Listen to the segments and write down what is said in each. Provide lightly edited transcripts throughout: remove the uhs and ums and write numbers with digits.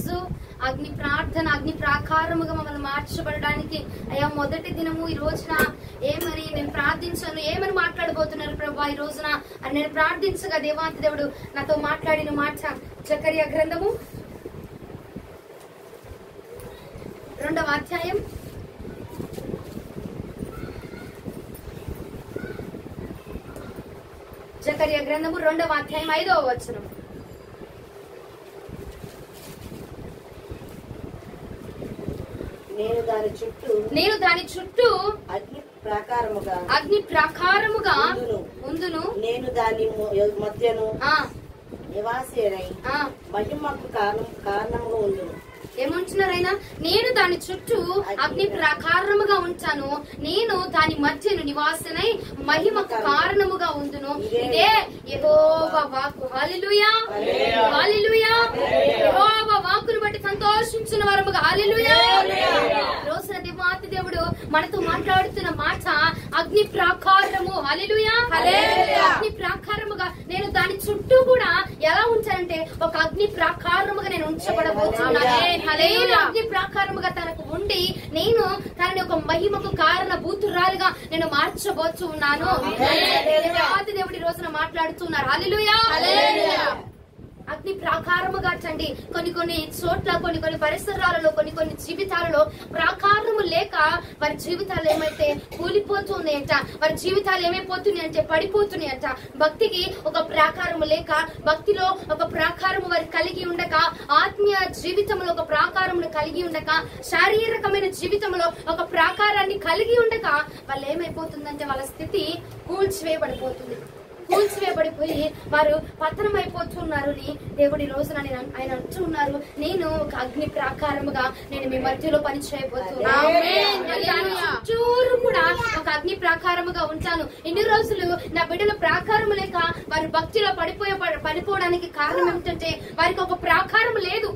రోజు అగ్ని ప్రార్థన అగ్ని ప్రాకారముగా మమ్మల్ని మార్చబడడానికి అయ్యా మొదటి దినము ఈ రోజున ఏమని నేను ప్రార్థించాను, ఏమని మాట్లాడబోతున్నారు ప్రభా ఈ రోజున అని నేను ప్రార్థించగా దేవాతి దేవుడు నాతో మాట్లాడిన మాట జకర్యా గ్రంథము 2వ అధ్యాయం 2వ అధ్యాయం 5వ వచనం. నేను దాని చుట్టూ అగ్ని ప్రాకారముగా ఉందును, నేను దాని మధ్యను నివాసేనై మహిమకు కారణముగా ఉండును. ఏమంటున్నారైనా? నేను దాని చుట్టూ అగ్ని ప్రాకారముగా ఉంటాను, నేను దాని మధ్యను నివాసనై మహిమకు కారణముగా ఉండును. ఇదే యెహోవా వాక్కు. హల్లెలూయా హల్లెలూయా. యెహోవా వాక్కును బట్టి సంతోషించిన వారముగా హల్లెలూయా. రోజున దేవాతి దేవుడు మనతో మాట్లాడుతున్న మాట అగ్ని ప్రాకారము. హల్లెలూయా అగ్ని ప్రాకారముగా నేను దాని చుట్టూ కూడా ఎలా ఉంచానంటే ఒక అగ్ని ప్రాకారముగా నేను ఉంచబడబోతున్నాను. అగ్ని ప్రాకారముగా తనకు ఉండి నేను తనని ఒక మహిమకు కారణ భూతురాలుగా నేను మార్చబోతు ఉన్నాను. దేవుడి రోజున మాట్లాడుతున్నారు. హల్లెలూయా. అగ్ని ప్రాకారముగా చండి కొన్ని చోట్ల కొన్ని పరిసరాలలో కొన్ని జీవితాలలో ప్రాకారము లేక వారి జీవితాలు ఏమైతే కూలిపోతున్నాయంట, వారి జీవితాలు ఏమైపోతున్నాయి అంటే పడిపోతున్నాయంట. భక్తికి ఒక ప్రాకారము లేక, భక్తిలో ఒక ప్రాకారము వారి కలిగి ఉండక, ఆత్మీయ జీవితంలో ఒక ప్రాకారమును కలిగి ఉండక, శారీరకమైన జీవితంలో ఒక ప్రాకారాన్ని కలిగి ఉండక వాళ్ళు ఏమైపోతుందంటే వాళ్ళ స్థితి కూల్చివేయబడిపోతుంది. కూల్చివేయబడిపోయి వారు పతనం అయిపోతున్నారు అని దేవుడి రోజున ఆయన అంటూ ఉన్నారు. నేను ఒక అగ్ని ప్రాకారముగా నేను మీ మధ్యలో పని చేయబోతున్నాను. చుట్టూరు కూడా ఒక అగ్ని ప్రాకారముగా ఉంటాను. ఇన్ని రోజులు నా బిడ్డల ప్రాకారము లేక వారి భక్తిలో పడిపోవడానికి కారణం ఏమిటంటే వారికి ఒక ప్రాకారం లేదు,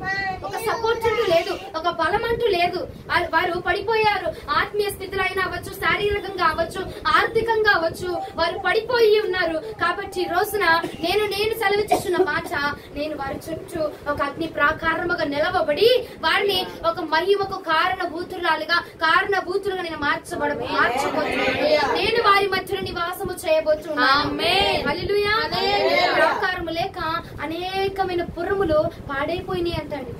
ఒక సపోర్ట్ అంటూ లేదు, ఒక బలం అంటూ లేదు. వారు పడిపోయారు. ఆత్మీయ స్థితిలో అయినా అవ్వచ్చు, శారీరకంగా అవ్వచ్చు, ఆర్థికంగా అవ్వచ్చు, వారు పడిపోయి ఉన్నారు. కాబట్టి రోజున నేను సెలవిచ్చున్న మాట, నేను వారి చుట్టూ ఒక అగ్ని ప్రాకారముగా నిలవబడి వారిని ఒక మహిమకు కారణభూతులుగా నేను మార్చబోతున్నాను. నేను వారి మధ్యలో నివాసము చేయబోతున్నాను. హల్లెలూయా. ప్రాకారము లేక అనేకమైన పురములు పాడైపోయినాయి అంటండి.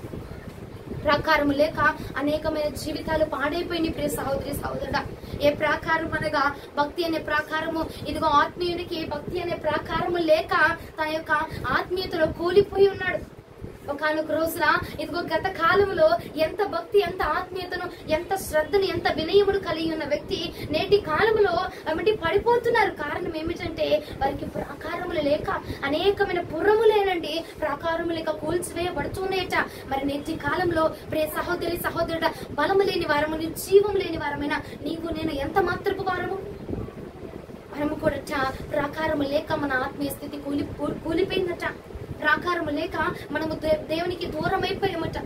ప్రాకారము లేక అనేకమైన జీవితాలు పాడైపోయినాయి. ప్రియ సహోదరి సహోదరుడా, ఏ ప్రాకారం అనగా భక్తి అనే ప్రాకారము. ఇదిగో ఆత్మీయునికి భక్తి అనే ప్రాకారము లేక తన యొక్క ఆత్మీయతలో కూలిపోయి ఉన్నాడు. ఒకనొక రోజున ఇదిగో గత కాలంలో ఎంత భక్తి, ఎంత ఆత్మీయతను, ఎంత శ్రద్ధను, ఎంత వినయమును కలిగి ఉన్న వ్యక్తి నేటి కాలంలో పడిపోతున్నారు. కారణం ఏమిటంటే వారికి ప్రాకారములు లేక అనేకమైన పురములేనండి ప్రాకారము లేక కూల్చివేయబడుతున్నాయట. మరి నేటి కాలంలో ప్రియ సహోదరి సహోదరుడ, బలము లేని వారము, జీవం లేని వారమైన నీవు నేను ఎంత మాత్రపు వారము కూడా ప్రాకారము లేక మన ఆత్మీయ స్థితి కూలిపోయిందట. ప్రాకారము లేక మనము దేవునికి దూరం అయిపోయామట.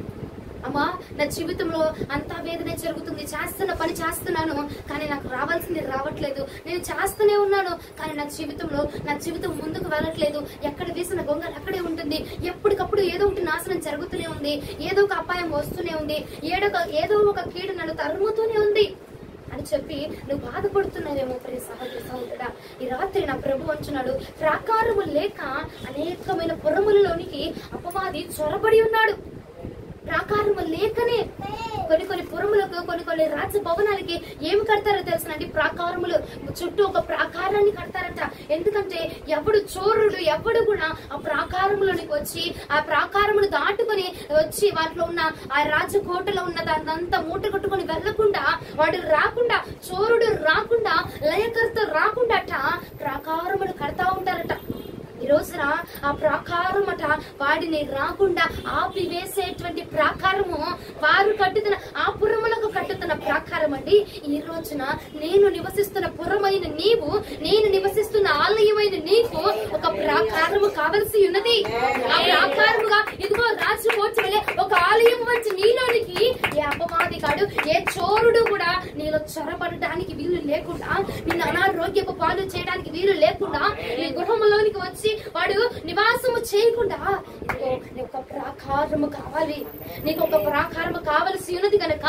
అమ్మా, నా జీవితంలో అంతా వేదనే జరుగుతుంది, చేస్తున్న పని చేస్తున్నాను కానీ నాకు రావాల్సింది రావట్లేదు, నేను చేస్తూనే ఉన్నాను కానీ నా జీవితం ముందుకు వెళ్ళట్లేదు, ఎక్కడ వేసిన గొంగలు అక్కడే ఉంటుంది, ఎప్పటికప్పుడు ఏదో ఒకటి నాశనం జరుగుతూనే ఉంది, ఏదో ఒక అపాయం వస్తూనే ఉంది, ఏదో ఒక కీడు నన్ను తరుముతూనే ఉంది అని చెప్పి నువ్వు బాధపడుతున్నావేమో ప్రియ సహోదరి సహోదరుడా. ఈ రాత్రి నా ప్రభు అంటున్నాడు, ప్రాకారము లేక అనేకమైన పురములలోనికి అపవాది చొరబడి ఉన్నాడు. ప్రాకారము లేకనే కొన్ని పురములకు, కొన్ని రాజభవనాలకి ఏమి కడతారో తెలుసునండి, ప్రాకారములు చుట్టూ ఒక ప్రాకారాన్ని కడతారట. ఎందుకంటే ఎవడు చోరుడు ఎవడు కూడా ఆ ప్రాకారములోనికి వచ్చి ఆ ప్రాకారమును దాటుకొని వచ్చి వాటిలో ఉన్న ఆ రాజకోటలో ఉన్న దాన్నంతా మూట కట్టుకొని వెళ్లకుండా, వాడు రాకుండా, చోరుడు రాకుండా, లయకర్త రాకుండా ప్రాకారములు కడతా ఉంటారట. ఈ రోజున ఆ ప్రాకారం అట వాడిని రాకుండా ఆపివేసేటువంటి ప్రాకారము, వారు కట్టుతున్న ఆ పురములకు కట్టుతున్న ప్రాకారం అండి. ఈ రోజున నేను నివసిస్తున్న పురమైన నీవు, నేను నివసిస్తున్న ఆలయమైన నీకు ఒక ప్రాకారము కావలసి ఉన్నది. ఆ ప్రాకారముగా ఇదిగో రాజకోటలే ఒక ఆలయం వచ్చి నీలోనికి ఏ అపవాది కాడు, ఏ చోరుడు కూడా నీలో చొరబడడానికి వీలు లేకుండా, నిన్ను అనారోగ్యపు పాలు చేయడానికి వీలు లేకుండా, నీ గృహంలోనికి వచ్చి వాడు నివాసము చేయకుండా, ఇదిగో ఒక ప్రాకారం ప్రాకారము కావాలి, నీకు ఒక ప్రాకారము కావలసి ఉన్నది కనుక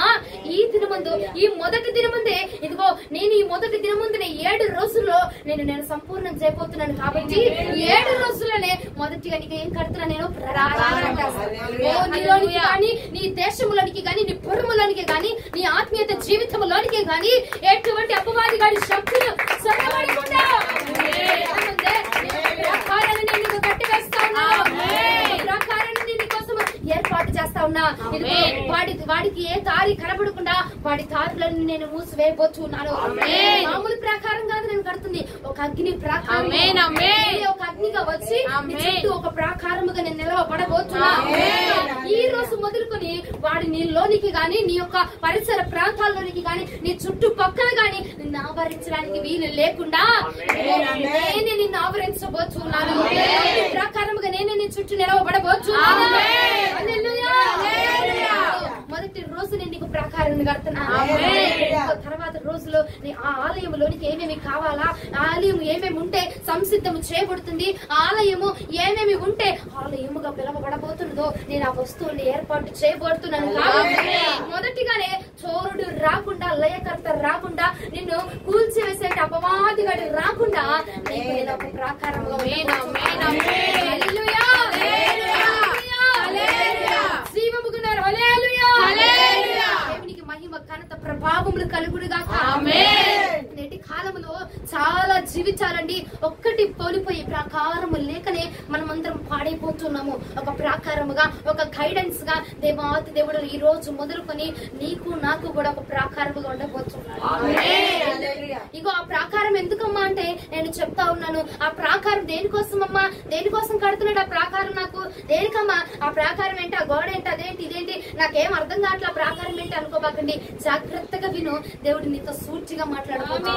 ఈ దినమందు, ఈ మొదటి దినముందే, ఇదిగో నేను ఈ మొదటి దినముందునే 7 రోజుల్లో నేను సంపూర్ణం చేయబోతున్నాను. కాబట్టి 7 రోజుల్లోనే మొదటిగా నీకు ఏం కడుతున్నా, నేను నీలోనికి కానీ, నీ దేశంలోనికి కానీ, నీ పురములోనికి కానీ, నీ ఆత్మీయత జీవితంలోనికి కానీ ఎటువంటి అపవాది గారి శక్తులు సొరబడకుండా ఏర్పాటు చేస్తా ఉన్నా. వాడికి ఏ దారి కనబడకుండా వాడి దారులను నేను మూసివేయబోతున్నాను. మామూలు ప్రాకారం కాదు నేను కడుతుంది, ఒక అగ్ని ప్రాకారం. ఒక అగ్నిగా వచ్చి ఒక ప్రాకారముగా నేను నిలవబడబోతున్నా. ఈ రోజు మొదలుకొని వాడి నీ లోనికి గాని, నీ యొక్క పరిసర ప్రాంతాల్లోనికి గాని, నీ చుట్టుపక్కల గాని నిన్ను ఆవరించడానికి వీలు లేకుండా నేనే నిన్ను ఆవరించబోతున్నాను. ప్రాకారముగా నేనే నీ చుట్టూ నిలవబడబోతున్నాను. మొదటి రోజు నేను నీకు ప్రాకారం కడుతున్నాను. తర్వాత రోజులో ఆ ఆలయంలోనికి ఏమేమి కావాలా, ఆలయం ఏమేమి ఉంటే సంసిద్ధము చేయబడుతుంది, ఆలయము ఏమేమి ఉంటే ఆలయముగా పిలవబడబోతున్నదో నేను ఆ వస్తువుని ఏర్పాటు చేయబడుతున్నాను. మొదటిగానే చోరుడు రాకుండా, లయకర్త రాకుండా, నిన్ను కూల్చివేసే అపవాదిగాడు రాకుండా నేను ఒక ప్రాకారంగా దేవునికి మహిమ ఘనత ప్రభావములు కలుగుడుగా. నేటి కాలంలో చాలా జీవితాలండి ఒక్కటి కోల్పోయి ప్రాకారము లేకనే మనమందరం పాడైపోతున్నాము. ఒక ప్రాకారముగా, ఒక గైడెన్స్ గా దేవాతి దేవుడు ఈ రోజు మొదలుకొని నీకు నాకు కూడా ఒక ప్రాకారముగా ఉండబోతున్నాడు. ఇగో ఆ ప్రాకారం ఎందుకమ్మా అంటే నేను చెప్తా ఉన్నాను. ఆ ప్రాకారం దేనికోసమమ్మా, దేనికోసం కడుతున్నాడు ఆ ప్రాకారం? నాకు దేనికమ్మా ఆ ప్రాకారం ఏంటి, ఆ గోడ ఏంటి, అదేంటి ఇదేంటి నాకేం అర్థం కావట్లే, ఆ ప్రాకారం ఏంటి అనుకోబాకండి. జాగ్రత్తగా విను, దేవుడు నీతో సూటిగా మాట్లాడబోతున్నాడు.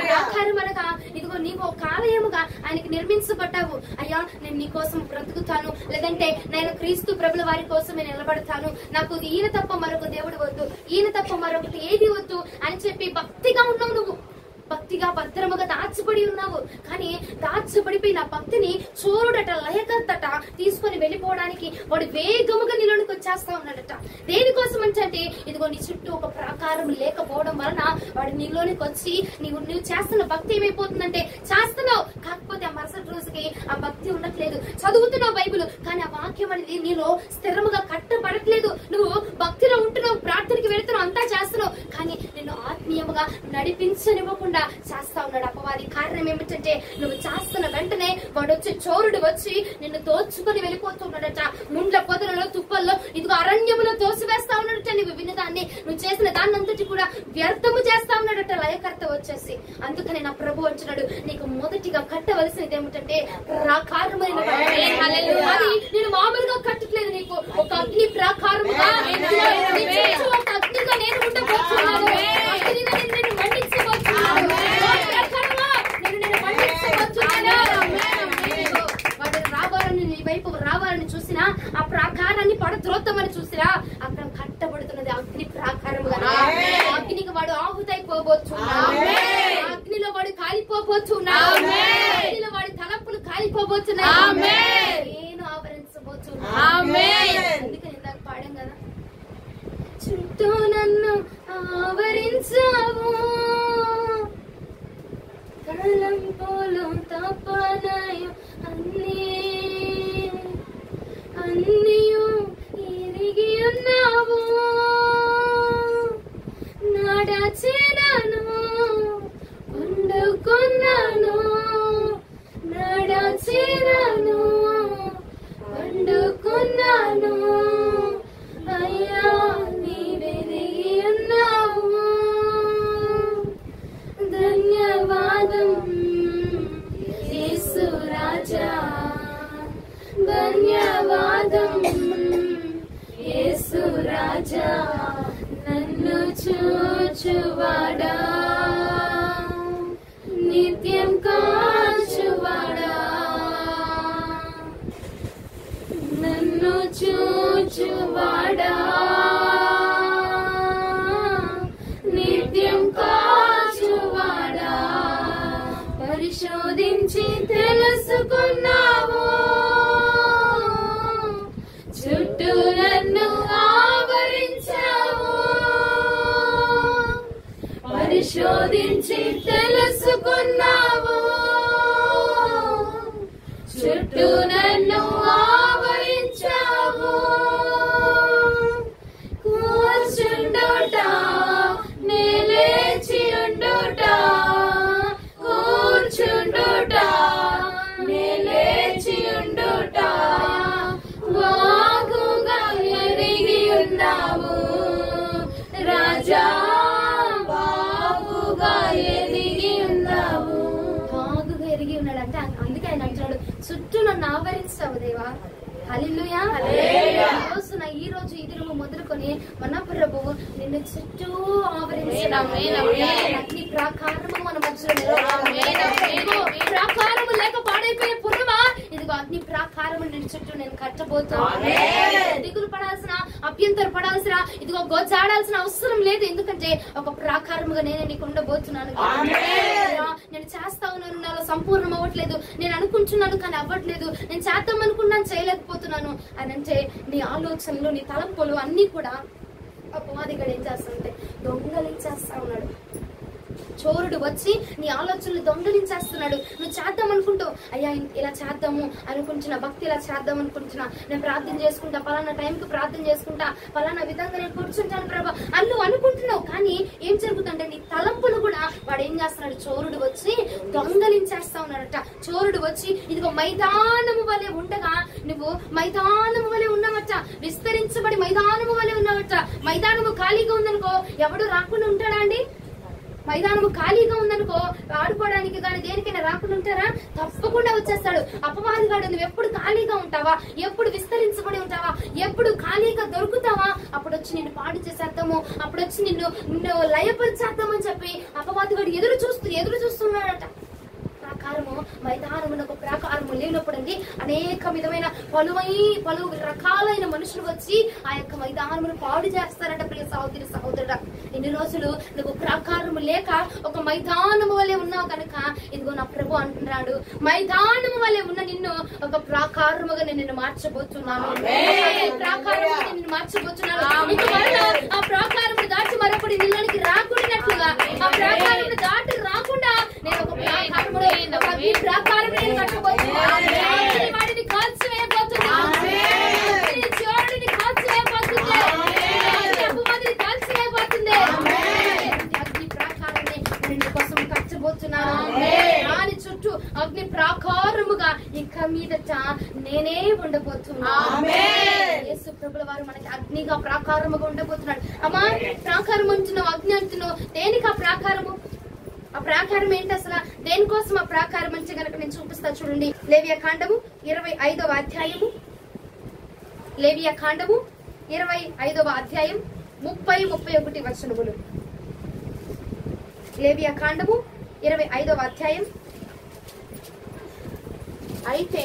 ప్రాకారం అనగా ఇదిగో నీవు ఒక ఆలయముగా ఆయనకి నిర్మించబడ్డావు. అయ్యా నేను నీ కోసం బ్రతుకుతాను, లేదంటే నేను క్రీస్తు ప్రభుల వారి కోసమే నిలబడతాను, నాకు ఈయన తప్ప మరొక దేవుడు వద్దు, ఈయన తప్ప మరొకటి ఏది వద్దు అని చెప్పి భక్తిగా ఉన్నావు. నువ్వు భక్తిగా భద్రముగా దాచబడి ఉన్నావు. కానీ దాచబడిపోయిన భక్తిని చోరుడట, లయకర్తట తీసుకొని వెళ్ళిపోవడానికి వాడు వేగముగా నీలోనికి వచ్చేస్తా ఉన్నాడట. దేనికోసం అంటే ఇదిగో నీ చుట్టూ ఒక ప్రాకారం లేకపోవడం వలన వాడు నీలోనికి వచ్చి నువ్వు చేస్తున్న భక్తి ఏమైపోతుందంటే చేస్తున్నావు, కాకపోతే ఆ మరుసటి రోజుకి ఆ భక్తి ఉండట్లేదు. చదువుతున్నావు బైబిల్, కానీ ఆ వాక్యం అనేది నీలో స్థిరముగా కట్టబడట్లేదు. నువ్వు భక్తిలో ఉంటున్నావు, ప్రార్థనకి వెళుతున్నావు, అంతా చేస్తున్నావు, కానీ నిన్ను ఆత్మీయముగా నడిపించనివ్వకుండా చేస్తా ఉన్నాడు అపవాది. కారణం ఏమిటంటే నువ్వు చేస్తున్న వెంటనే వాడు వచ్చి, చోరుడు వచ్చి నిన్ను దోచుకొని వెళ్ళిపోతున్నాడట. ముండ్ల పొదలలో, తుప్పల్లో, ఇదిగో అరణ్యములో తోసివేస్తా ఉన్నాడట. నువ్వు విన్నదాన్ని, నువ్వు చేసిన దాన్ని అంతటి కూడా వ్యర్థము చేస్తా ఉన్నాడట లయకర్త వచ్చేసి. అందుకని నా ప్రభు అంటున్నాడు, నీకు మొదటిగా కట్టవలసినది ఏమిటంటే ప్రాకారమైన. అది నేను మామూలుగా కట్టట్లేదు, నీకు ఒక అగ్ని ప్రాకారముగా, ఒక అగ్నిగా నేను ఉండబోతున్నాను. అగ్నిగా నేను మండించబోతున్నాను. వాడు రావాలని, నీ వైపు రావాలని చూసినా, ఆ ప్రాకారాన్ని పడద్రోత్తమని చూసినా, అక్కడ కట్టబడుతున్నది అగ్ని ప్రాకారముగా. అగ్నికి వాడు ఆహుతైపోబోతున్నాడు, అగ్నిలో వాడు కాలిపోబోతున్నాడు, అగ్నిలో వాడి తలపులు కాలిపోబోతున్నాడు, నేను ఆవరించబోతున్నాను. అందుకని ఇందాక పాడాం కదా, చుట్టూ నన్ను ఆవరించావు, తలంపులు తపనయు అన్నీయు ఎరిగి ఉన్నావు, నడచినను వండుకున్నాను, నడచినను వండుకున్నాను, అయ్యా నీవెరిగి ఉన్నావు. ధన్యవాదం యేసు రాజా, ధన్యవాదం యేసు రాజా, నన్ను చూచువాడా, నిత్యం కాచువాడా, నన్ను చూచువాడా, నిత్యం కాచువాడా, పరిశోధించి తెలుసుకున్నావు, పరిశోధించి తెలుసుకున్నావు. చుట్టూ నన్ను ఆవరించావు. కూర్చుండుట లేచి ఉండుట, కూర్చుండుట లేచి ఉండుట, బాగుగా ఎరిగి ఉన్నావు రాజా, బాగుగా ఎరిగి ఉన్నావు. బాగుగా ఎరిగి ఉన్నాడంటే అందుకే ఆయన అంటున్నాడు, చుట్టూ నన్ను ఆవరించావు దేవా. హల్లెలూయా. ఈ రోజు ఇది నువ్వు మొదలుకొని మన ప్రభువు నిన్ను చుట్టూ ఆవరించాము. అగ్ని ప్రాకారము మన మధ్యలో, ప్రాకారము లేక పాడైపోయే పురువా, ఇదిగో అగ్ని ప్రాకారము నిన్ను చుట్టూ నేను కట్టబోతాను. దిగులు పడాల్సిన, అభ్యంతర పడాల్సిన, ఇదిగో గోచాడాల్సిన అవసరం లేదు. ఎందుకంటే ఒక ప్రాకారముగా నేను నీకు ఉండబోతున్నాను. నేను చేస్తా ఉన్నాను, నాలో సంపూర్ణం అవ్వట్లేదు, నేను అనుకుంటున్నాను కానీ అవ్వట్లేదు, నేను చేద్దాం అనుకున్నాను చేయలేకపోతున్నాను అని అంటే నీ ఆలోచనలు, నీ తలంపులు అన్ని కూడా అపవాదిగాడు ఏం చేస్తానంటే దొంగలించేస్తా ఉన్నాడు. చోరుడు వచ్చి నీ ఆలోచనలు దొంగలించేస్తున్నాడు. నువ్వు చేద్దాం అనుకుంటావు, అయ్యా ఇలా చేద్దాము అనుకుంటున్నా, భక్తి ఇలా చేద్దాం అనుకుంటున్నా, నేను ప్రార్థన చేసుకుంటా, పలానా టైంకి ప్రార్థన చేసుకుంటా, పలానా విధంగా నేను కూర్చుంటాను ప్రభా అని నువ్వు అనుకుంటున్నావు. కానీ ఏం జరుగుతుందంటే నీ తలంపులు కూడా వాడు ఏం చేస్తున్నాడు, చోరుడు వచ్చి దొంగలించేస్తా ఉన్నాడట. చోరుడు వచ్చి ఇదిగో మైదానము వలె ఉండగా నువ్వు మైదానము వలె ఉన్నావట, విస్తరించబడి మైదానము వలె ఉన్నావట. మైదానము ఖాళీగా ఉందనుకో ఎవడు రాకుండా ఉంటాడా అండి? మైదానము ఖాళీగా ఉందనుకో ఆడుకోవడానికి కానీ దేనికైనా రాకుండా ఉంటారా? తప్పకుండా వచ్చేస్తాడు అపవాదిగాడు. నువ్వు ఎప్పుడు ఖాళీగా ఉంటావా, ఎప్పుడు విస్తరించబడి ఉంటావా, ఎప్పుడు ఖాళీగా దొరుకుతావా, అప్పుడు వచ్చి నిన్ను పాడు చేసేద్దాము, అప్పుడు వచ్చి నిన్ను లయపరిచేద్దామని చెప్పి అపవాదిగాడు ఎదురు చూస్తున్నాడట. ప్రాకారము, మైదానమునకు ప్రాకారము లేనప్పుడు అండి అనేక విధమైన పలు రకాలైన మనుషులు వచ్చి ఆ యొక్క మైదానమును పాడు చేస్తారట. ప్రియ సహోదరి సహోదరుడా, ఇన్ని రోజులు నువ్వు ప్రాకారము లేక ఒక మైదానము వలె ఉన్నావు కనుక ఇదిగో నా ప్రభు అంటున్నాడు, మైదానము వలె ఉన్న నిన్ను ఒక ప్రాకారముగా నేను నిన్ను మార్చబోతున్నాను. ప్రాకారముగా నిన్ను మార్చబోతున్నాను. ఆ ప్రాకారము దాటి మరొకటి నిల్లోనికి రాకూడనట్లుగా, ఆ ప్రాకారము దాటి రాకుండా నేను ఒక ప్రాకారములో ప్రాకారం నేను కట్టబోతున్నాను. వాడిని కాల్చివేయబోతున్నాను, చోరుడిని కాల్చివేయబోతుంది, అపవాదిని కాల్చివేయబోతుంది. అగ్ని ప్రాకారాన్ని నిన్ను కోసం కట్టబోతున్నాను. దాని చుట్టూ అగ్ని ప్రాకారముగా ఇక మీదట నేనే ఉండబోతున్నాను. యేసు ప్రభుల వారు మనకి అగ్నిగా ప్రాకారముగా ఉండబోతున్నాడు. అమ్మా ప్రాకారం అంటున్నావు, అగ్ని అంటున్నావు, దేనికి ఆ ప్రాకారము? ఆ ప్రాకారం ఏంటి అసలు? దేనికోసం ఆ ప్రాకారం అంటే కనుక నేను చూపిస్తా చూడండి. లేవియాకాండము 25వ అధ్యాయము, లేవియాకాండము 25వ అధ్యాయం 30-31 వచనములు. లేవియాకాండము 25వ అధ్యాయం. అయితే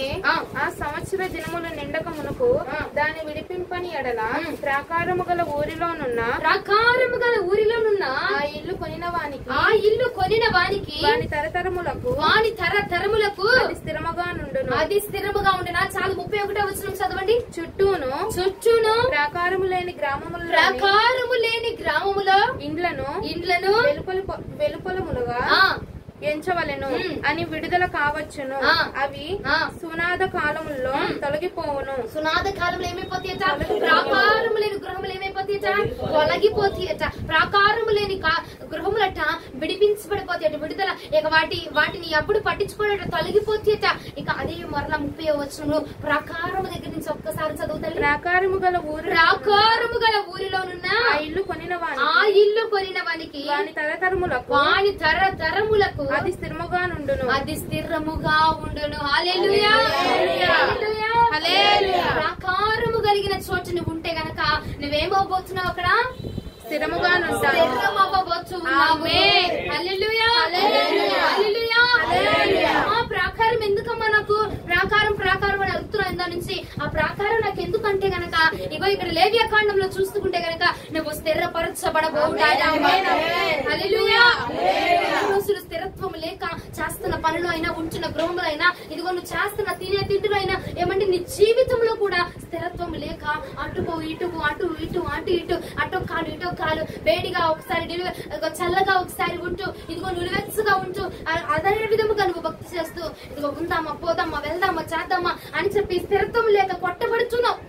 ఆ సంవత్సర దినముల నిండక మునుపు దాని విడిపింపని ఎడల ప్రాకారము గల ఊరిలోనున్న ఆ ఇల్లు కొనిన వానికి వాని తరతరములకు అది స్థిరముగా ఉండును. చాలు 31వ వచనం చదవండి. చుట్టూను ప్రాకారము లేని గ్రామములో ఇండ్లను వెలుపలములుగా ఎంచవలెను అని విడుదల కావచ్చును. అవి సునాద కాలములో తొలగిపోవును. సునాద కాలంలో ఏమైపోతాయట? ప్రాకారము లేని గృహములు ఏమైపోతాయట? తొలగిపోతాయట. ప్రాకారము లేని గృహములట విడిపించబడిపోతాయట. విడుదల ఇక వాటిని ఎప్పుడు పట్టించుకోవట, తొలగిపోతాయట. ఇక అదే మరలా 30వ వచనంలో ప్రాకారము దగ్గర నుంచి ఒక్కసారి చదువుతారు. ప్రాకారము గల ఊరిలోనున్న ఆ ఇల్లు కొనిన వానికి వాని తరతరములకు అది స్థిరముగా ఉండును. హల్లెలూయా. ప్రాకారము కలిగిన చోటు నువ్వు ఉంటే గనక నువ్వేమవబోతున్నావు? అక్కడ స్థిరముగా ప్రాకారం ఎందుకమ్మా నాకు? ప్రాకారం అని అడుగుతున్నా ఇందా నుంచి. ఆ ప్రాకారం నాకు ఎందుకంటే గనక ఇగో ఇక్కడ లేవియాకాండంలో చూసుకుంటే గనక నువ్వు స్థిరపరచబడబోతున్నావు. స్థిరత్వం లేక చేస్తున్న పనులు అయినా, ఉంటున్న గృహములు అయినా, ఇదిగో నువ్వు చేస్తున్న తిండిలో అయినా ఏమంటే నీ జీవితంలో కూడా స్థిరత్వం లేక అటుకు ఇటుకు అటు ఇటు అటు ఇటు అటో కాలు ఇటో కాలు, వేడిగా ఒకసారి చల్లగా ఒకసారి ఉంటూ, ఇదిగో నిలువెచ్చగా ఉంటూ, అదే విధముగా నువ్వు భక్తి చేస్తూ ఇదిగో ఉందామా పోదామా వెళ్దామా చేద్దామా అని చెప్పి స్థిరత్వం లేక కొట్టబడుతున్నావు.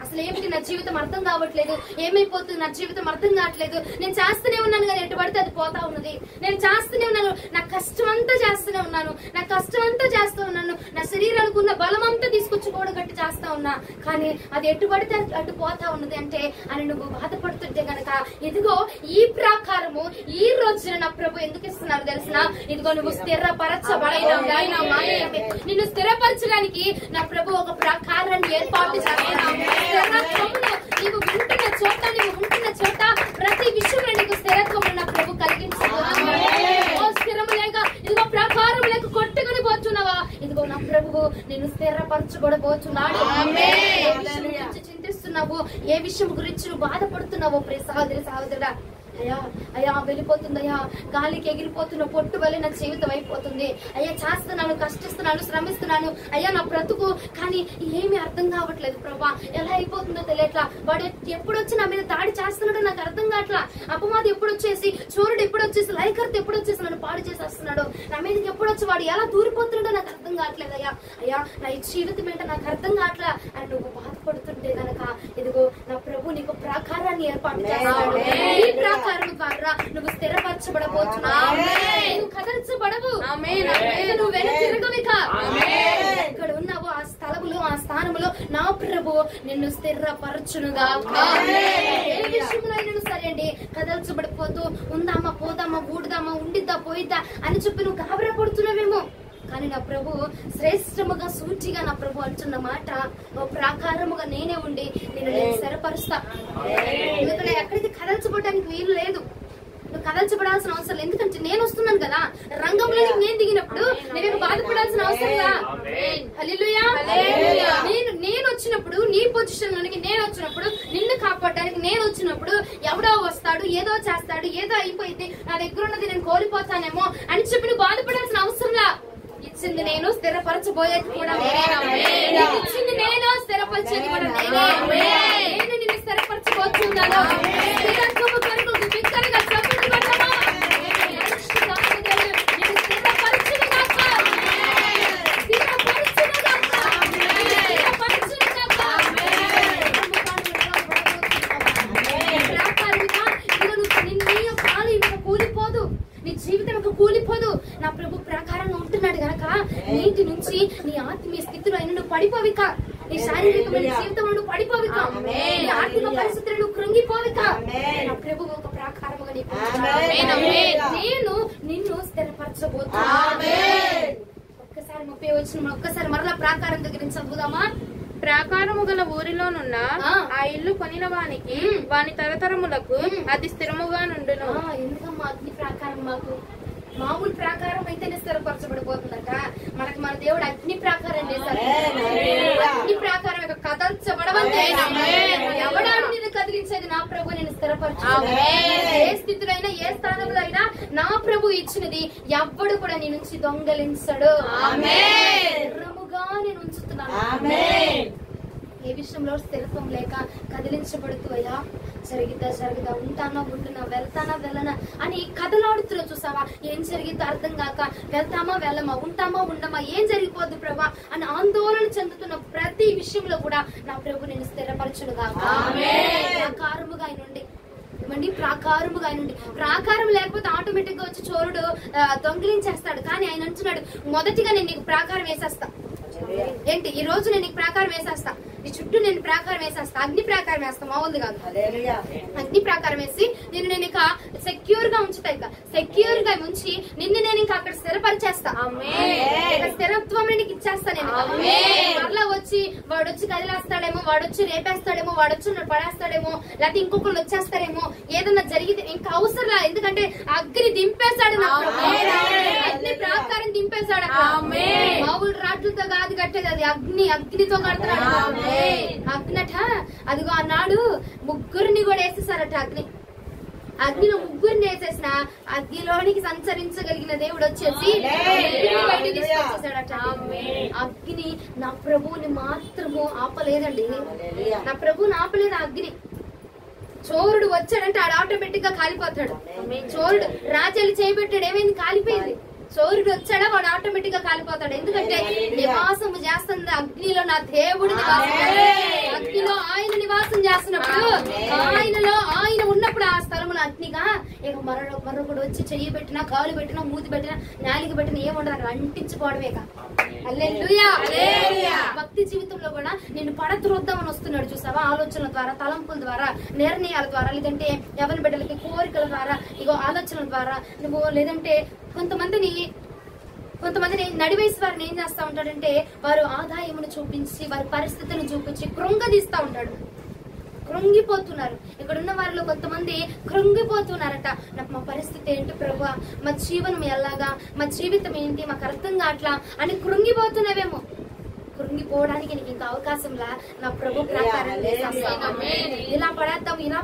అసలు ఏమిటి నా జీవితం అర్థం కావట్లేదు, ఏమైపోతుంది నా జీవితం అర్థం కావట్లేదు, నేను చేస్తూనే ఉన్నాను కానీ ఎటు పడితే అది పోతా ఉన్నది, నేను చేస్తూనే ఉన్నాను, నా కష్టం అంతా చేస్తూనే ఉన్నాను, నా కష్టం అంతా చేస్తూ ఉన్నాను, నా శరీరానికి ఉన్న బలం అంతా తీసుకొచ్చి కూడగట్టి చేస్తా ఉన్నా కానీ అది ఎటు పడితే అటు పోతా ఉన్నది అంటే అని నువ్వు బాధపడుతుంటే గనక ఇదిగో ఈ ప్రాకారము ఈ రోజున నా ప్రభు ఎందుకు ఇస్తున్నారు తెలిసిన, ఇదిగో నువ్వు స్థిరపరచబడిన నిన్ను స్థిరపరచడానికి నా ప్రభు ఒక ప్రాకారాన్ని ఏర్పాటు చేస్తున్నాను. నీవు వింటున్న చోట, నీవు ఉంటున్న చోట ప్రతి విషయంలో నీకు స్థిరత్వం నా ప్రభు కలిగించబోతున్నాడు. స్థిరం లేక ఇదిగో ప్రాకారం లేక కొట్టుకుని పోతున్నావా, ఇదిగో నా ప్రభువు నిన్ను స్థిరపరచబడబోతున్నాడు. చింతిస్తున్నావు, ఏ విషయం గురించి నువ్వు బాధపడుతున్నావో ప్రియ సహోదరి సహోదరుడా, అయ్యా అయ్యా వెళ్ళిపోతుందయ్యా, గాలికి ఎగిరిపోతున్న పొట్టు వల్ల నా జీవితం అయిపోతుంది, అయ్యా చేస్తున్నాను, కష్టిస్తున్నాను, శ్రమిస్తున్నాను, అయ్యా నా బ్రతుకు కానీ ఏమీ అర్థం కావట్లేదు ప్రభా, ఎలా అయిపోతుందో తెలియట్లా, వాడు ఎప్పుడు వచ్చి నా మీద దాడి చేస్తున్నాడో నాకు అర్థం కావట్లా, అపవాది ఎప్పుడు వచ్చేసి, చోరుడు ఎప్పుడు వచ్చేసి, లైకర్త ఎప్పుడు వచ్చేసి నన్ను పాడు చేసేస్తున్నాడు, నా మీదకి ఎప్పుడు వచ్చి వాడు ఎలా దూరిపోతున్నాడో నాకు అర్థం కావట్లేదు, అయ్యా అయ్యా నా ఈ జీవితం ఏంటో నాకు అర్థం కావట్లా అని నువ్వు బాధపడుతుంటే గనక ఇదిగో నా ప్రభు నీకు ప్రాకారాన్ని ఏర్పాటు చేస్తాడు. ఈ ప్రాకారం ద్వారా నువ్వు స్థిరపరచబడబోతున్నావు, నువ్వు కదల్చబడవు, నువ్వు వెనక్కి తిరగవిక, ఎక్కడ ఉన్నావో ఆ స్థలములో ఆ స్థానములో నా ప్రభు నిన్ను స్థిరపరచునుగా. ఏ విషయంలో అయినా సరే అండి, కదల్చబడిపోతూ ఉందామా పోదామా ఊడుదామా ఉండిద్దా పోయిద్దా అని చెప్పి నువ్వు గాబరా పడుతున్నావేమో, కానీ నా ప్రభు శ్రేష్టముగా సూచిగా నా ప్రభు అంటున్న మాట, ప్రాకారముగా నేనే ఉండి నేను స్థిరపరుస్తా. ఎందుకంటే ఎక్కడికి కదల్చబడడానికి వీలు లేదు, నువ్వు కదల్చబడాల్సిన అవసరం, ఎందుకంటే నేను వస్తున్నాను కదా రంగంలోకి, నేను దిగినప్పుడు నేను బాధపడాల్సిన అవసరం. హల్లెలూయా. నేను వచ్చినప్పుడు నీ పొజిషన్ లోనికి నేను వచ్చినప్పుడు, నిన్ను కాపాడడానికి నేను వచ్చినప్పుడు ఎవడో వస్తాడు, ఏదో చేస్తాడు, ఏదో అయిపోయింది, నా దగ్గర ఉన్నది నేను కోల్పోతానేమో అని చెప్పి నువ్వు బాధపడాల్సిన అవసరంలా. ఇచ్చింది నేను, స్థిరపరచబోయేది కూడా ఇచ్చింది నేను, స్థిరపరిచేది కూడా నేను నిన్ను స్థిరపరచబోతున్నాను. స్థిరత్వము కొరకు బిగ్గరగా చప్పట్లు కొడదామా? నిన్ను స్థిరపరచును గాక, స్థిరపరచును గాక, స్థిరపరచును గాక. ప్రాకారముగా నీ కాలు ఇక కూలిపోదు, నీ జీవితం ఇక కూలిపోదు. నా ప్రభు ప్రాకారంగా ఉంటున్నాడు గనక నీటి నుంచి నీ ఆత్మీయ స్థితిలో అయినా నువ్వు పడిపోవిక, నీ శారీరకమైన జీవితంలో నువ్వు పడిపోవిక, నీ ఆర్థిక పరిస్థితులు నువ్వు కృంగిపోవిక. నా ప్రభు ఒక ప్రాకారముగా నేను నిన్ను స్థిరపరచబోతున్నాను. ఒక్కసారి 30 వచ్చిన ఒక్కసారి మరలా ప్రాకారం దగ్గర చదువుదామా? ప్రాకారము గల ఊరిలోనున్న ఆ ఇల్లు కొనిన వానికి వాని తరతరములకు అది స్థిరముగా నుండును. ఎందుకమ్మా అగ్ని ప్రాకారం? మాకు మామూలు ప్రాకారం అయితేనే స్థిరపరచబడిపోతుందట, మనకు మన దేవుడు అగ్ని ప్రాకారం చేశారు. అగ్ని ప్రాకారం కదల్చబడవంతే, ఎవడాడు నిన్ను కదిలించేది? నా ప్రభు నేను స్థిరపరచు. ఏ స్థితిలో అయినా ఏ స్థానంలో అయినా నా ప్రభు ఇచ్చినది ఎవ్వడు కూడా నీ నుంచి దొంగలించడు. స్థిరముగా నేను ఉంచుతున్నాను. ఏ విషయంలో స్థిరత్వం లేక కదిలించబడుతూ అయ్యా జరిగిద్దా జరుగుదా, ఉంటానా ఉంటున్నా, వెళ్తానా వెళ్ళనా అని కదలాడుతున్నా చూసావా, ఏం జరిగిద్దో అర్థం కాక వెళ్తామా వెళ్ళమా, ఉంటామా ఉండమా, ఏం జరిగిపోద్దు ప్రభా అని ఆందోళన చెందుతున్న ప్రతి విషయంలో కూడా నా ప్రభు నేను స్థిరపరచునుగా. ప్రాకారముగా ఆయనుండి ఇవ్వండి, ప్రాకారముగా ఆయనుండి. ప్రాకారం లేకపోతే ఆటోమేటిక్ గా వచ్చి చోరుడు దొంగిలించేస్తాడు, కానీ ఆయన అంటున్నాడు మొదటిగా నేను నీకు ప్రాకారం వేసేస్తా. ఏంటి ఈ రోజు నేను నీకు ప్రాకారం వేసేస్తా, నీ చుట్టూ నేను ప్రాకారం వేసేస్తా, అగ్ని ప్రాకారం వేస్తా, మామూలుది కాదు. అగ్ని ప్రాకారం వేసి నేను ఇక సెక్యూర్ గా ఉంచుతా, ఇక సెక్యూర్ గా ఉంచి నిన్ను నేను ఇంకా అక్కడ స్థిరపరిచేస్తా. స్థిరత్వం నీకు ఇచ్చేస్తా నేను. మరలా వచ్చి వాడొచ్చి కదిలేస్తాడేమో, వాడొచ్చి రేపేస్తాడేమో, వాడొచ్చి పడేస్తాడేమో, లేకపోతే ఇంకొకళ్ళు వచ్చేస్తాడేమో, ఏదన్నా జరిగితే ఇంకా అవసరం, ఎందుకంటే అగ్ని దింపేశాడు నా అగ్ని ప్రాకారం దింపేశాడు. మామూలు రాడ్లతో కాదు కట్టేది, అది అగ్నితో కడతాడు. అగ్నట అదిగో అన్నాడు ముగ్గురిని కూడా వేసేసారట అగ్ని. అగ్నిలో ముగ్గురిని వేసేసిన అగ్నిలోనికి సంచరించగలిగిన దేవుడు వచ్చేసి బయటికి తీసుకొచ్చేసాడట. అగ్ని నా ప్రభువుని మాత్రము ఆపలేదండి. నా ప్రభువుని ఆపలేదు అగ్ని. చోరుడు వచ్చాడంటే ఆడు ఆటోమేటిక్ గా కాలిపోతాడు. చోరుడు రాజాలు చేయబెట్టాడు, ఏమైంది? కాలిపోయింది. చోరుడు వచ్చాడా వాడు ఆటోమేటిక్ గా కాలిపోతాడు. ఎందుకంటే నివాసము చేస్తుంది అగ్నిలో నా దేవుడు అగ్నిలో ఆయన నివాసం చేస్తున్నప్పుడు ఆయనలో ఆయన ఉన్నప్పుడు ఆ స్థలములో అగ్నిగా ఇక మరొకడు వచ్చి చెయ్యి పెట్టినా, కాలు పెట్టినా, మూతి పెట్టినా, నాలిక పెట్టినా ఏముండదు, అక్కడ అంటించుకోవడమే. హల్లెలూయా. భక్తి జీవితంలో కూడా నిన్ను పడద్రోద్దామని వస్తున్నాడు చూసావా? ఆలోచనల ద్వారా, తలంపుల ద్వారా, నిర్ణయాల ద్వారా, లేదంటే ఎవరి బిడ్డలకి కోరికల ద్వారా, ఇగో ఆలోచనల ద్వారా నువ్వు, లేదంటే కొంతమందిని నడివేసి వారిని ఏం చేస్తా ఉంటాడంటే వారు ఆదాయమును చూపించి, వారి పరిస్థితిని చూపించి కృంగదీస్తా ఉంటాడు. కృంగిపోతున్నారు. ఇక్కడ ఉన్న వారిలో కొంతమంది కృంగిపోతున్నారట. నాకు మా పరిస్థితి ఏంటి ప్రభువా, మా జీవనం ఎలాగా, మా జీవితం ఏంటి, మాకు అర్థం కావట్లా అని కృంగిపోతున్నావేమో. కృంగిపోవడానికి నీకు ఇంకా అవకాశంలా నా ప్రభు ప్రకారం ఇలా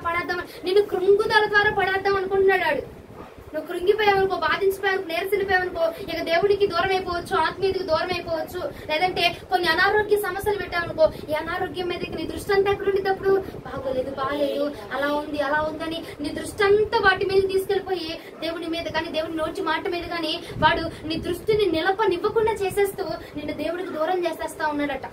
పడేద్దాం నిన్ను కృంగుదల ద్వారా పడేద్దాం అనుకుంటున్నాడు. నువ్వు కృంగిపోయావనుకో, బాధించిపోయావనుకో, నీరసిపోయావనుకో, ఇక దేవుడికి దూరం అయిపోవచ్చు, ఆత్మీయతకి దూరం అయిపోవచ్చు. లేదంటే కొన్ని అనారోగ్య సమస్యలు పెట్టావనుకో, ఈ అనారోగ్యం మీదకి నీ దృష్టి అంతా ఎక్కడ ఉండేటప్పుడు బాగలేదు, అలా ఉంది అని నీ దృష్టి అంతా వాటి మీద తీసుకెళ్లిపోయి దేవుని మీద కానీ, దేవుని నోటి మాట మీద కానీ వాడు నీ దృష్టిని నిలపనివ్వకుండా చేసేస్తూ నిన్ను దేవుడికి దూరం చేసేస్తా ఉన్నాడట.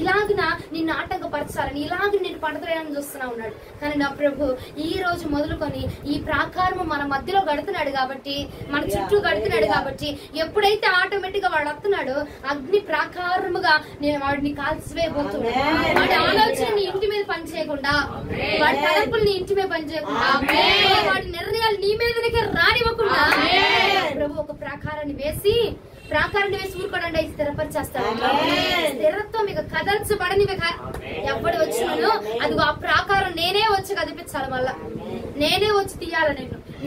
ఇలాగున నిన్ను ఆటంకపరచాలని, ఇలాగ నిన్ను పడతాడని చూస్తున్నా ఉన్నాడు. కానీ నా ప్రభు ఈ రోజు మొదలుకొని ఈ ప్రాకారము మన మధ్యలో గడుతున్నాడు కాబట్టి, మన చుట్టూ గడుతున్నాడు కాబట్టి, ఎప్పుడైతే ఆటోమేటిక్ గా వాడు వస్తున్నాడో అగ్ని ప్రాకారముగా నేను వాడిని కాల్చివేయబోతున్నాడు. వాడి ఆలోచన నీ ఇంటి మీద పనిచేయకుండా, వాడి తలంపులు నీ ఇంటి మీద పనిచేయకుండా, వాడి నిర్ణయాలు నీ మీదకే రానివ్వకుండా ప్రభు ఒక ప్రాకారాన్ని వేసి ఊరుకోడండి స్థిరపరిచేస్తాడు. స్థిరత్వం ఇక కదల్చబడని ఎవడు వచ్చినానో అది ఆ ప్రాకారం నేనే వచ్చి కదిపించాలి. మళ్ళా నేనే వచ్చి తీయాల,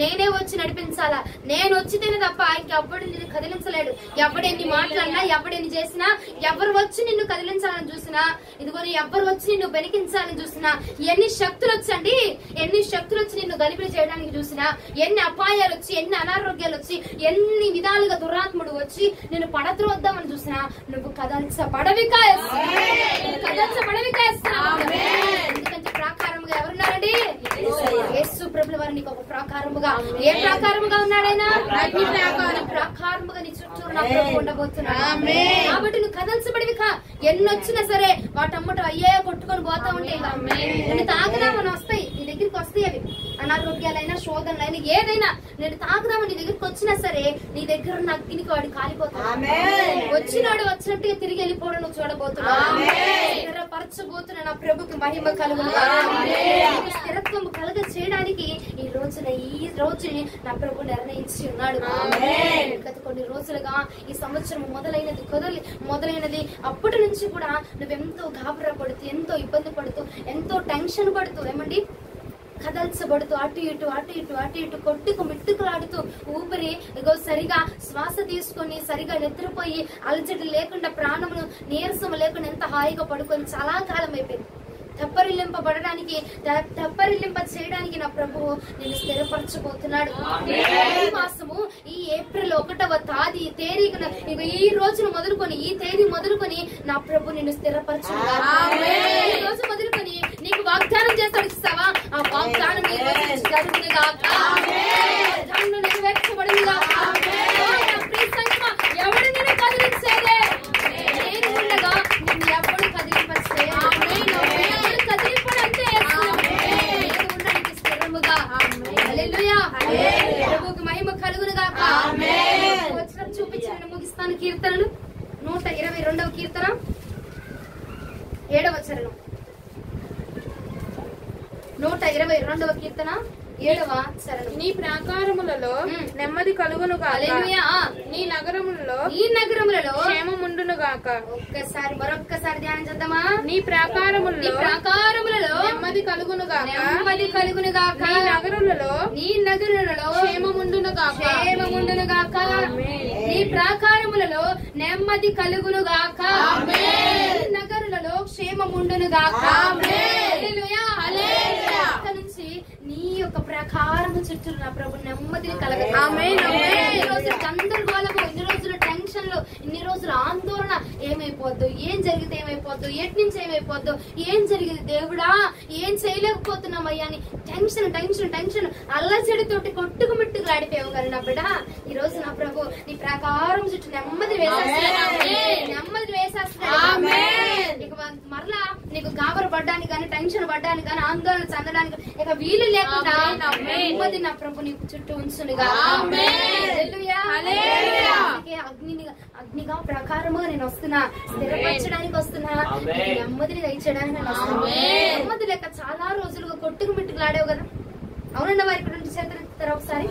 నేనే వచ్చి నడిపించాలా. నేను వచ్చితేనే తప్ప ఇంకెవ్వడు నిన్ను కదిలించలేడు. ఎవడెన్ని మాట్లాడినా, ఎవడెన్ని చేసినా, ఎవరు వచ్చి నిన్ను కదిలించాలని చూసినా, ఇదిగోని ఎవరు వచ్చి నిన్ను బెనికించాలని చూసినా, ఎన్ని శక్తులు వచ్చండి, ఎన్ని శక్తులు వచ్చి నిన్ను గలిబిలి చేయడానికి చూసినా, ఎన్ని అపాయాలు వచ్చి, ఎన్ని అనారోగ్యాలు వచ్చి, ఎన్ని విధాలుగా దురాత్ముడు వచ్చి నిన్ను పడద్రోద్దామని చూసినా నువ్వు కదల్చబడవి కాస్తావు. ఎందుకంటే ప్రాకారముగా ఎవరున్నారండి? యేసు ప్రభుల వారు నీకు ఒక ప్రాకారముగా, ఏ ప్రాకారముగా ఉన్నాడైనా ప్రాకారముగా నీ చుట్టూ నా ప్రభు ఉండబోతున్నాడు. కాబట్టి నువ్వు కదల్చబడివి కా. ఎన్నొచ్చినా సరే వాటమ్మట అయ్యే కొట్టుకొని పోతా ఉంటాయి. నేను తాగుదామని వస్తాయి నీ దగ్గరికి వస్తాయి. అవి అనారోగ్యాలైనా, శోధనలైనా, ఏదైనా నేను తాగుదామని నీ దగ్గరికి వచ్చినా సరే నీ దగ్గర ఉన్న అగ్నికి వాడు కాలిపోతాడు. వచ్చినాడు వచ్చినట్టుగా తిరిగి వెళ్ళిపోవడం నువ్వు చూడబోతున్నావు. స్థిరపరచబోతున్నా నా ప్రభుకి మహిమ కలుగును. స్థిరత్వం కలుగ చేయడానికి ఈ రోజుని నా ప్రభు నిర్ణయించి ఉన్నాడు. గత కొన్ని రోజులుగా ఈ సంవత్సరం మొదలైనది అప్పటి నుంచి కూడా నువ్వెంతో గాబరా పడుతూ, ఎంతో ఇబ్బంది పడుతూ, ఎంతో టెన్షన్ పడుతూ, ఏమండి కదల్చబడుతూ అటు ఇటు కొట్టుకు మిట్టుకులాడుతూ ఊపిరి సరిగా శ్వాస తీసుకొని సరిగా నిద్రపోయి అలజడి లేకుండా, ప్రాణమును నీరసం లేకుండా ఎంత హాయిగా పడుకొని చాలా కాలం అయిపోయింది. తెప్పరిల్లింప చేయడానికి నా ప్రభువు నేను స్థిరపరచబోతున్నాడు. ఈ మాసము ఈ ఏప్రిల్ 1వ తేదీన ఈ రోజును మొదలుకొని, ఈ తేదీ మొదలుకొని నా ప్రభు నిన్ను స్థిరపరచున్నాడు. ఈ రోజు మొదలుకొని నీకు వాగ్దానం చేస్తాడు చూస్తావా? ఆ వాగ్దానం ఈ రోజు జరుగునుగాక, నెరవేర్చబడునుగాక. ఎవడు నిన్ను కదిలించేదే? నేను ఉండగా నిన్ను ఎవడు కదిలింపచ్చే? ప్రభువుకి మహిమ కలుగునుగాక. వచ్చిన చూపించిన ముగిస్తాను. కీర్తనలు 122వ కీర్తన 7వ చరణం. 122వ కీర్తన 7వ చరణం. నీ ప్రాకారములలో నెమ్మది కలుగునుగాక, నీ నగరములలో క్షేమముండునుగాక. మరొక్కసారి ధ్యానం చేద్దామా? నీ ప్రాకారములలో నెమ్మది కలుగునుగాక, నీ నగరులలో క్షేమముండునుగాక. నీ ప్రాకారములలో నెమ్మది కలుగునుగాక, నగరులలో క్షేమముండునుగాక. నుంచి నీ యొక్క యొక్క ప్రకారం చుట్టూ నా ప్రభు నెమ్మదిని కలగదు. ఈ రోజు గందరగోళము, ఇన్ని రోజులు టెన్షన్లు, ఇన్ని రోజులు ఆందోళన, ఏమైపోద్దు, ఏం జరిగితే ఏమైపోద్దు, ఎటు నుంచి ఏమైపోద్దు, ఏం జరిగింది దేవుడా, ఏం చేయలేకపోతున్నామయ్యా అని టెన్షన్ టెన్షన్ టెన్షన్ అల్లచెడితోటి కొట్టుకు మిట్టుకు ఆడిపోయావు కానీ నా బిడ్డ ఈ రోజు నా ప్రభు నీ ప్రకారం చుట్టూ నెమ్మది వేసేస్తున్నాడు. ఇక మరలా నీకు గాబరు పడ్డానికి కానీ, టెన్షన్ పడ్డానికి కానీ, ఆందోళన చెందడానికి ఇక వీలు లేకుండా నెమ్మది నా ప్రభు నీకు చుట్టూ ఉంచునుగా. అగ్నిగా ప్రకారముగా నేను వస్తున్నా, స్థిరపరచడానికి వస్తున్నా, నెమ్మదిని దయచేయడానికి నేను వస్తున్నా. నెమ్మది లేక చాలా రోజులుగా కొట్టుకు మిట్టుకు ఆడావు కదా. అవునండి వారి ఇక్కడ నుంచి చేతులు ఒకసారి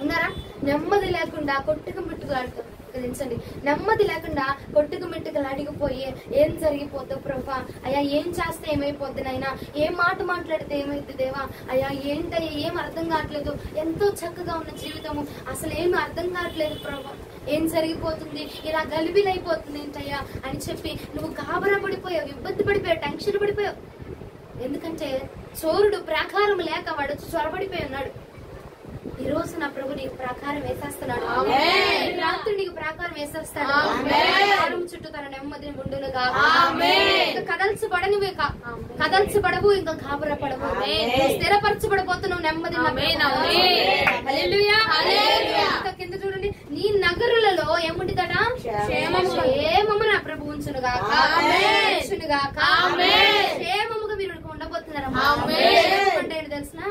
ఉన్నారా? నెమ్మది లేకుండా కొట్టుకు మిట్టుకు ఆడుతాం. గమనించండి, నెమ్మది లేకుండా కొట్టుకు మిట్టుకు అడిగిపోయి ఏం జరిగిపోతావు ప్రభా, అయ్యా ఏం చేస్తే ఏమైపోద్ది నాయనా, ఏం మాట మాట్లాడితే ఏమైద్ది దేవా, అయ్యా ఏంటయ్యా ఏం అర్థం కావట్లేదు, ఎంతో చక్కగా ఉన్న జీవితము అసలు ఏమి అర్థం కావట్లేదు ప్రభా, ఏం జరిగిపోతుంది, ఇలా గలిబిలైపోతుంది ఏంటయ్యా అని చెప్పి నువ్వు గాబరా పడిపోయావు, ఇబ్బంది పడిపోయావు, టెన్షన్ పడిపోయావు. ఎందుకంటే చోరుడు ప్రాకారం లేక వాడు చొరబడిపోయి ఉన్నాడు. ఈ రోజు నా ప్రభు నీకు ప్రాకారం వేసేస్తున్నాడు. రాత్రి నీకు ప్రాకారం వేసేస్తాడు. చుట్టూ తన నెమ్మదిని ఉండునుగా. కదల్చబడవు, ఇంకా గాబరా పడవు, స్థిరపరచబడబోతున్నావు నెమ్మది. కింద చూడండి, నీ నగరులలో ఏముండిదట? క్షేమము నా ప్రభు ఉంచునుగా. క్షేమముగా మీరు ఉండబోతున్నారు. అంటే ఏంటి తెలిసిన,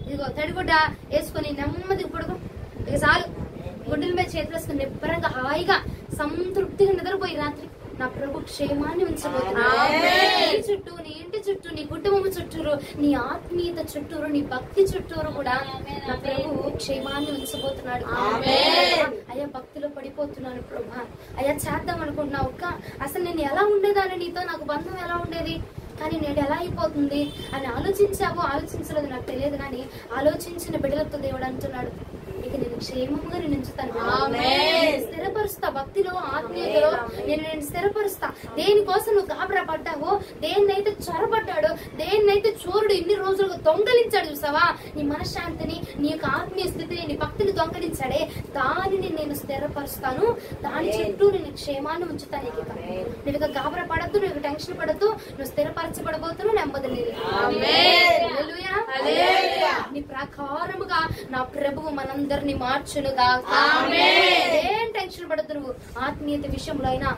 ఇదిగో తడిగుడ్డ వేసుకుని నెమ్మది పడుకో, ఇక చాలు, గుడ్డల మీద చేతులు వేసుకుని నిబ్బరంగా హాయిగా సంతృప్తిగా నిద్రపోయి రాత్రి నా ప్రభు క్షేమాన్ని ఉంచబోతున్నాడు. నీ చుట్టూ, నీ ఇంటి చుట్టూ, నీ కుటుంబం చుట్టూరు, నీ ఆత్మీయత చుట్టూరు, నీ భక్తి చుట్టూరు కూడా నా ప్రభు క్షేమాన్ని ఉంచబోతున్నాడు. అయ్యా భక్తిలో పడిపోతున్నాను ప్రభా, అయ్యా చేద్దాం అనుకుంటున్నావు అక్క, అసలు నేను ఎలా ఉండేదాన్ని, నీతో నాకు బంధం ఎలా ఉండేది, కానీ నేడు ఎలా అయిపోతుంది అని ఆలోచించావో ఆలోచించలేదు నాకు తెలియదు, కానీ ఆలోచించిన బిడ్డలతో దేవుడు అంటున్నాడు, ఇక నేను క్షేమంగా నేను ఉంచుతాను, స్థిరపరుస్తా, భక్తిలో ఆత్మీయతలో నేను స్థిరపరుస్తా. దేనికోసం నువ్వు గాబరా పడ్డావో, దేన్నైతే చొరబడ్డాడో, దేన్నైతే చోరుడు ఇన్ని రోజులుగా దొంగలించాడు చూసావా, నీ మనశ్శాంతిని, నీ యొక్క ఆత్మీయ స్థితిని, నీ భక్తిని దొంగలించాడే, దానిని నేను స్థిరపరుస్తాను, దాని చుట్టూ నేను క్షేమాన్ని ఉంచుతాను. నువ్వు ఇక గాబరా పడద్దు, నువ్వు టెన్షన్ పడద్దు, నువ్వు స్థిరపరచబడబోతున్నావు, నెమ్మది నీ ప్రకారముగా నా ప్రభువు మనందరినీ మార్చునుగా. ఏం టెన్షన్ పడద్దు, నువ్వు ఆత్మీయత విషయంలో అయినా,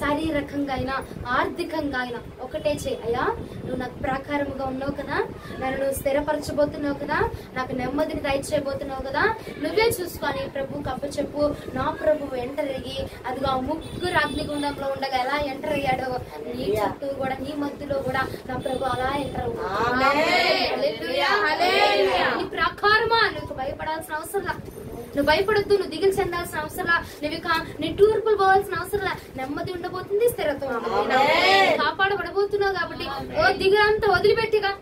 శారీరకంగా అయినా, ఆర్థికంగా అయినా ఒకటే చేయి, అయ్యా నువ్వు నాకు ప్రాకారముగా ఉన్నావు కదా, నన్ను నువ్వు స్థిరపరచబోతున్నావు కదా, నాకు నెమ్మదిని దయచేయబోతున్నావు కదా, నువ్వే చూసుకొని ప్రభుకి అప్పచెప్పు. నా ప్రభు ఎంటర్ అయ్యి అదిగా ముగ్గురు అగ్నిగుండంలో ఉండగా ఎలా ఎంటర్ అయ్యాడో, నీ చుట్టూ కూడా, నీ మధ్యలో కూడా నా ప్రభు అలా ఎంటర్ నీ ప్రకారమా. నువ్వు భయపడాల్సిన అవసరం, నువ్వు భయపడద్దు, నువ్వు దిగులు చెందాల్సిన అవసరం, నువ్వు ఇక నిట్టూర్పులు పోవాల్సిన అవసరం, నెమ్మది ఉండబోతుంది, స్థిరత్వం కాపాడబడబోతున్నావు. కాబట్టి ఓ దిగులంతా వదిలిపెట్టిగా,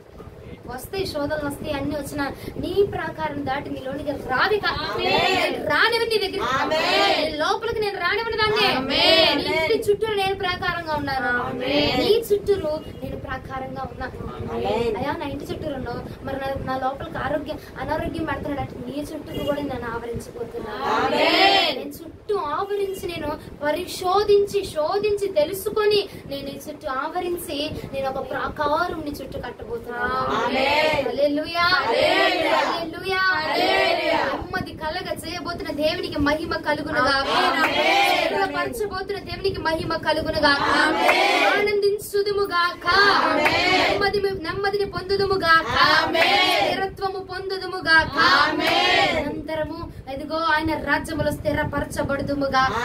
వస్తాయి శోధనలు వస్తాయి, అన్ని వచ్చినా నీ ప్రాకారం దాటి నీలోనికి రావిక రానివ్వండి, నీ దగ్గర లోపలికి నేను రానివ్వని దాన్ని. ఇంటి చుట్టూ నేను ప్రాకారంగా ఉన్నాను, నీ చుట్టూరు నేను ప్రాకారంగా ఉన్నా. అయ్యా నా ఇంటి చుట్టూరు ఉన్నావు, మరి నా లోపలికి అనారోగ్యం పడుతున్నాడు అంటే నీ చుట్టూరు కూడా నేను ఆవరించిపోతున్నాను. నేను చుట్టూ ఆవరించి, నేను శోధించి తెలుసుకొని నేను ఈ చుట్టూ ఆవరించి నేను ఒక ప్రాకారం నీ చుట్టూ కట్టబోతున్నాను. నెమ్మది కలగ చేయబోతున్న దేవునికి మహిమ కలుగునుగా, పరచబోతున్న దేవునికి మహిమ కలుగునుగా. ఆనందించుదుముగాక, నెమ్మదిని పొందుదుముగాక, స్థిరత్వము పొందుదుముగాక. అనంతరము ఇదిగో ఆయన రాజ్యములో స్థిరపరచబడుదుముగాక.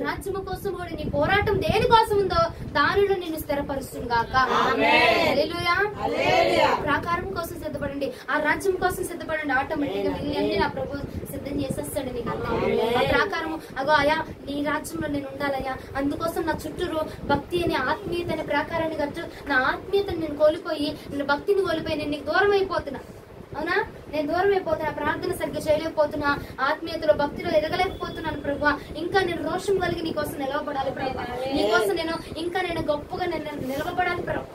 రాజ్యము కోసం కూడా నీ పోరాటం దేనికోసం ఉందో దానిలో నిన్ను స్థిరపరుస్తుందిగాక. ప్రాకారం కోసం సిద్ధపడండి, ఆ రాజ్యం కోసం సిద్ధపడండి. ఆటోమేటిక్ గా అన్ని నా ప్రభు సిద్ధం చేసేస్తాడు నీకు. ఆ ప్రాకారం అగో అయ్యా నీ రాజ్యంలో నేను ఉండాలయ్యా, అందుకోసం నా చుట్టూరు భక్తి అనే ఆత్మీయత అనే ప్రాకారాన్ని కట్టు. నా ఆత్మీయతను నేను కోల్పోయి, నేను భక్తిని కోల్పోయి నేను నీకు దూరం అయిపోతున్నా. అవునా, నేను దూరం అయిపోతున్నా, ప్రార్థన సరిగ్గా చేయలేకపోతున్నా, ఆత్మీయతలో భక్తిలో ఎదగలేకపోతున్నాను ప్రభు. ఇంకా నేను రోషం కలిగి నీకోసం నిలవబడాలి ప్రభు, నీకోసం నేను ఇంకా గొప్పగా నేను నిలవబడాలి ప్రభు.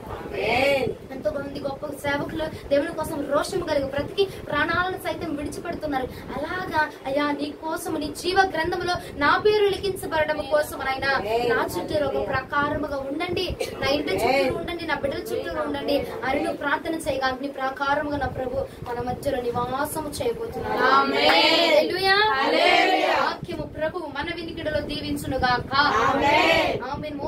ఎంతో మంది గొప్ప సేవకులు దేవుని కోసం రోషం కలిగి బ్రతికి ప్రాణాలను సైతం విడిచిపెడుతున్నారు. అలాగా అయ్యా నీ కోసం నీ జీవ గ్రంథంలో నా పేరు లిఖించబడడం కోసం అయినా నా చుట్టూరు ఒక ప్రకారముగా ఉండండి, నా ఇంటి చుట్టూరు ఉండండి, నా బిడ్డల చుట్టూరు ఉండండి అని నువ్వు ప్రార్థన చేయగా నీ ప్రకారముగా నా ప్రభు మన మధ్యలో నివాసము చేయబోతున్నాడు. వాక్యము ప్రభు మన వినికిడిలో దీవించునుగాక. ఆమేన్.